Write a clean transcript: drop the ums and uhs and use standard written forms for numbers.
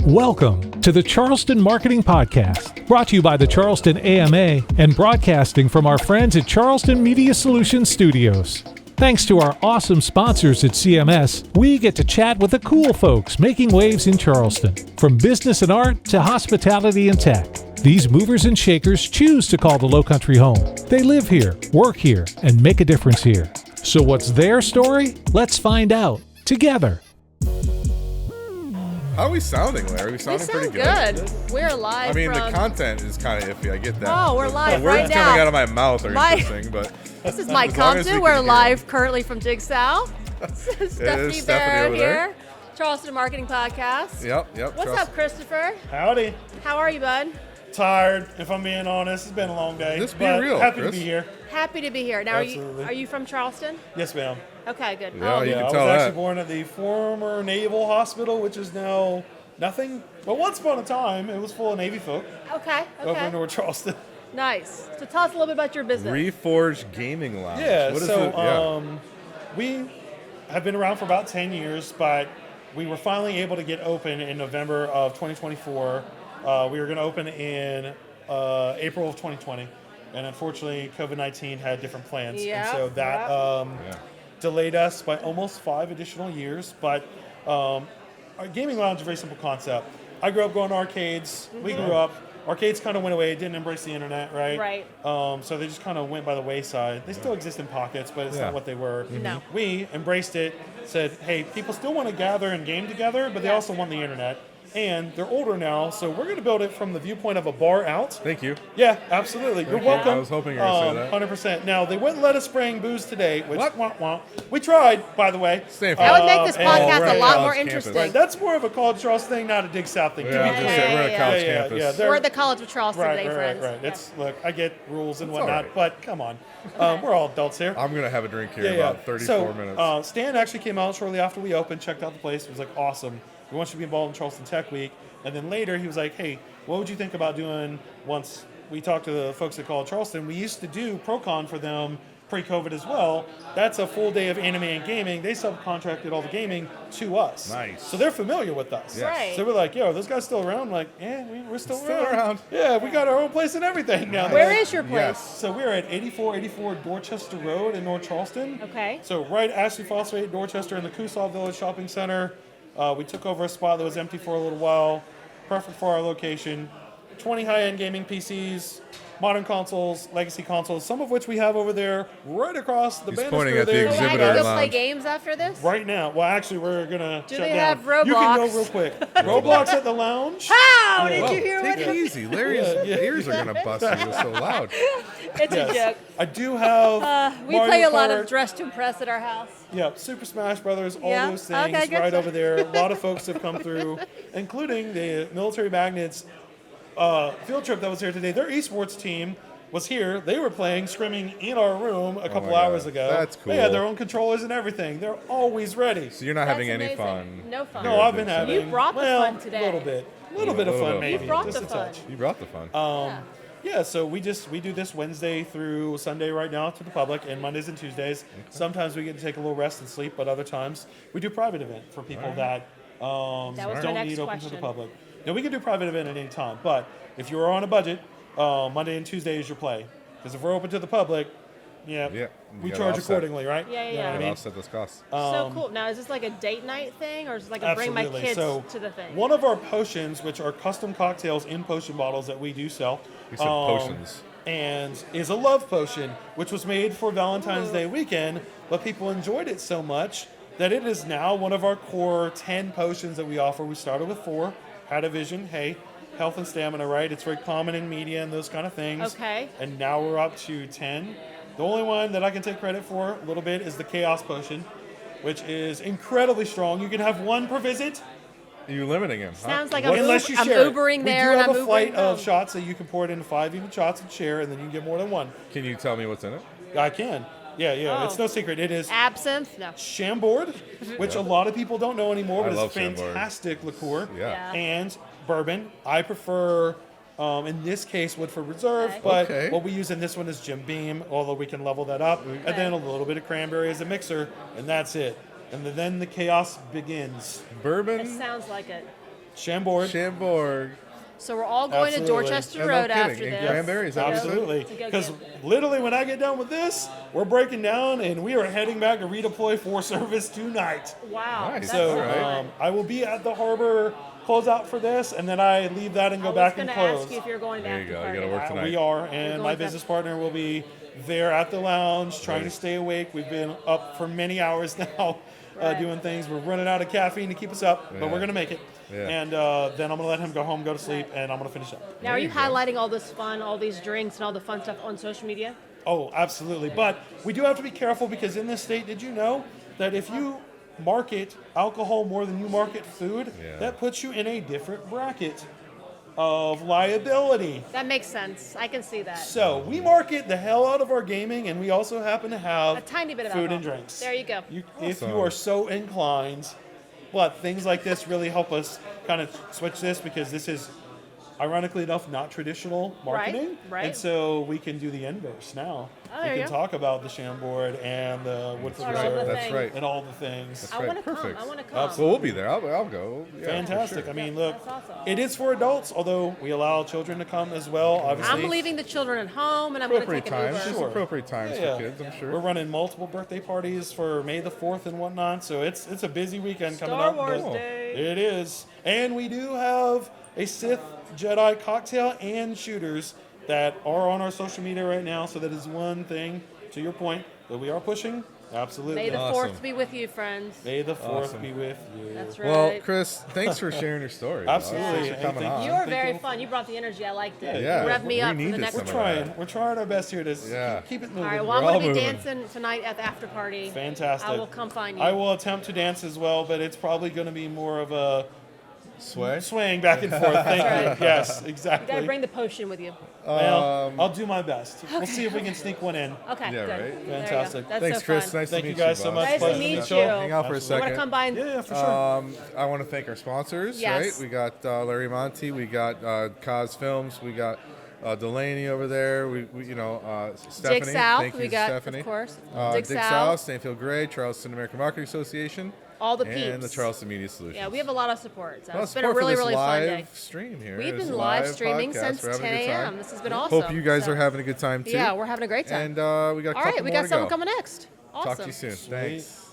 Welcome to the Charleston Marketing Podcast, brought to you by the Charleston AMA and broadcasting from our friends at Charleston Media Solutions Studios. Thanks to our awesome sponsors at CMS, we get to chat with the cool folks making waves in Charleston. From business and art to hospitality and tech, these movers and shakers choose to call the Lowcountry home. They live here, work here, and make a difference here. So what's their story? Let's find out together. How are we sounding, Larry? We sounding pretty good. We're live. I mean, the content is kind of iffy. I get that. Oh, we're live the right words now. coming out of my mouth are interesting, but this is Mike as long as Compton. we We're can hear live currently from Dig South. Stephanie Stephanie Barrett over there. here. Charleston Marketing Podcast. Yep. What's up, Christopher? Howdy. How are you, bud? Tired, if I'm being honest. It's been a long day. Let's be but real, happy Chris. to be here. Happy to be here. Now, Absolutely. are you from Charleston? Yes, ma'am. Okay, good. Yeah, you I can was tell actually that. born at the former Naval Hospital, which is now nothing. But once upon a time, it was full of Navy folk Okay. over in North Charleston. Nice. So tell us a little bit about your business. Reforge Gaming Lounge. Yeah, What is so it? Yeah. we have been around for about 10 years, but we were finally able to get open in November of 2024. We were going to open in April of 2020, and unfortunately, COVID-19 had different plans. Yeah, And so that delayed us by almost 5 additional years, but our gaming lounge is a very simple concept. I grew up going to arcades. We grew up. Arcades kind of went away, didn't embrace the internet, right? Right. So they just kind of went by the wayside. They still exist in pockets, but it's not what they were. No. We embraced it, said, hey, people still want to gather and game together, but they also want the internet. And they're older now, so we're going to build it from the viewpoint of a bar out. Thank you. Yeah, absolutely. You're you. welcome. I was hoping you were going to say that. 100%. Now, they wouldn't let us bring booze today, which What? We tried, by the way. Same That would make this and- podcast right, a lot college more campus. interesting. Right, that's more of a college Charleston thing, not a Dig South thing. Yeah, I was gonna say, we're at a college campus. they're- We're at the College of Charleston Right, today, right, friends. right. It's look, I get rules and It's whatnot, all right. but come on, we're all adults here. I'm going to have a drink here in about 34 so, minutes. Stan actually came out shortly after we opened, checked out the place. It was like awesome. We want you to be involved in Charleston Tech Week, and then later he was like, "Hey, what would you think about doing?" Once we talked to the folks at College Charleston, we used to do ProCon for them pre-COVID as well. That's a full day of anime and gaming. They subcontracted all the gaming to us. Nice. So they're familiar with us. Yes. Right. So we're like, "Yo, are those guys still around?" I'm like, "Yeah, we're still around. around. Yeah, we got our own place and everything now." Where is your place? Yes. So we're at 8484 Dorchester Road in North Charleston. Okay. So right Ashley Foster 8 Dorchester in the Coosaw Village Shopping Center. We took over a spot that was empty for a little while. Perfect for our location. 20 high-end gaming PCs, modern consoles, legacy consoles, some of which we have over there right across the He's banister pointing at the there. So I exhibitor can go lounge. play games after this? Right now. Well, actually, we're going to Do shut they down. have You can Roblox? go real quick. Roblox at the lounge. How Yeah. did you hear Take what it happened? easy. Larry's ears are going to bust. You're so loud. It's a Yes. joke. I do have We Mario play a lot Kart. of Dress to Impress at our house. Yeah, Super Smash Brothers, all Yeah? those things Okay, good. right over there. A lot of folks have come through, including the Military Magnets field trip that was here today. Their esports team was here. They were playing, scrimming in our room a couple my hours God. ago. That's They had cool. their own controllers and everything. They're always ready. So you're not having That's any amazing. fun. No fun. No, I've been having. You brought the fun today. A little bit. A little bit of little fun, bit of maybe. fun. You brought Just the a fun. touch. You brought the fun. Yeah. Yeah, so we do this Wednesday through Sunday right now to the public, and Mondays and Tuesdays. Sometimes we get to take a little rest and sleep, but other times we do private event for people that That was my don't next need open to question. the public. Now we can do private event at any time, but if you're on a budget, Monday and Tuesday is your play. Because if we're open to the public, Yeah, we you gotta charge offset. accordingly, right? Yeah, You know yeah. what I Gotta mean? offset those costs. So cool. Now, is this like a date night thing, or is it like a bring my Absolutely. kids So to the thing? one of our potions, which are custom cocktails in potion bottles that we do sell, You said potions. and is a love potion, which was made for Valentine's Day weekend, but people enjoyed it so much that it is now one of our core 10 potions that we offer. We started with 4, had a vision, hey, health and stamina, right? It's very common in media and those kind of things. Okay. And now we're up to 10. The only one that I can take credit for a little bit is the Chaos Potion, which is incredibly strong. You can have 1 per visit. Are you limiting him? huh? Sounds like What- Unless you I'm share it. Ubering there We do and have I'm a flight Ubering of home. shots that you can pour it into 5 even shots and share, and then you can get more than 1. Can you tell me what's in it? I can. Yeah. Oh. It's no secret. It is Absinthe? No. Chambord, which a lot of people don't know anymore, I but love it's Chambord. fantastic liqueur. Yeah. And bourbon. I prefer, in this case, Woodford Reserve, Okay. but Okay. what we use in this one is Jim Beam, although we can level that up. And then a little bit of cranberry as a mixer, and that's it. And then the chaos begins. It Bourbon. sounds like it. Chambord. So we're all going Absolutely. to Dorchester No Road kidding. after And this. cranberry, is that what you said? Absolutely. To go Because get- literally when I get done with this, we're breaking down and we are heading back to redeploy for service tonight. Wow. Nice. That's So fun. I will be at the harbor closeout for this, and then I leave that and go I was back going and to close. ask you if you're going to There you after go. You party. gotta work tonight. We are, We're and going my to- business partner will be there at the lounge trying to stay awake. We've been up for many hours now Right. doing things. We're running out of caffeine to keep us up, but Yeah. we're going to make it. Yeah. And then I'm going to let him go home, go to sleep, and I'm going to finish up. Now, are you you go. highlighting all this fun, all these drinks, and all the fun stuff on social media? Oh, absolutely. But we do have to be careful because in this state, did you know that if you market alcohol more than you market food, Yeah. that puts you in a different bracket of liability? That makes sense. I can see that. So we market the hell out of our gaming, and we also happen to have A tiny bit of food alcohol. and drinks. There you go. If you Awesome. are so inclined, but things like this really help us kind of switch this because this is, ironically enough, not traditional marketing. right. And so we can do the inverse now. Oh, we there you can go. talk about the Chambord and the Woodford All the Reserve That's things. right. and all the things. I Right, want to come. perfect. I want to come. Absolutely. Well, we'll be there. I'll go. Yeah, for Fantastic. sure. I mean, look, That's awesome. it is for adults, although we allow children to come as well, obviously. I'm leaving the children at home, and I'm going to Appropriate take an times. Uber. There's Sure. appropriate times Yeah. for kids, I'm sure. We're running multiple birthday parties for May the 4th and whatnot, so it's a busy weekend coming Star up. Wars but Day. It is. And we do have a Sith Jedi cocktail and shooters that are on our social media right now, so that is one thing, to your point, that we are pushing. Absolutely. May the Awesome. 4th be with you, friends. May the 4th Awesome. be with you. That's right. Well, Chris, thanks for sharing your story. Absolutely. Thanks for And coming thank on. You were Thank very you. fun. You brought the energy. I liked it. Yeah. You revved me We up for the needed next some one. of Trying. that. We're trying our best here to Yeah. keep it All moving. right, well, I'm We're going to all be moving. dancing tonight at the after party. Fantastic. I will come find you. I will attempt to dance as well, but it's probably going to be more of a Sway? swaying back and forth. Thank right. you. Yes, You exactly. got to bring the potion with you. Well, I'll do my best. We'll see if we can sneak one in. Okay, Yeah, good. right. There you go. Fantastic. That's Thanks, so Chris. fun. Nice Thank to you meet guys you, so boss. much. Nice to Pleasure meet show. you. Hang out for a I'm second. going to come by and Yeah, for sure. I want to thank our sponsors, Yes. right? We got Larry Monty, we got Cos Films, we got Delaney over there, we Stephanie. Dig South, thank you, we got, Stephanie. of course. Dig Dig South, South. Stanfield Gray, Charleston American Marketing Association, All the and the peeps. Charleston Media Solutions. Yeah, we have a lot of support. So Well, it's been a support for really, this really fun live day. stream here. We've This been live live streaming podcast. since We're having a 10 good time. a.m. This has been awesome. Hope you guys So- are having a good time too. Yeah, we're having a great time. And we got a All couple right, we more got to someone go. coming next. Awesome. Talk to you soon. Thanks.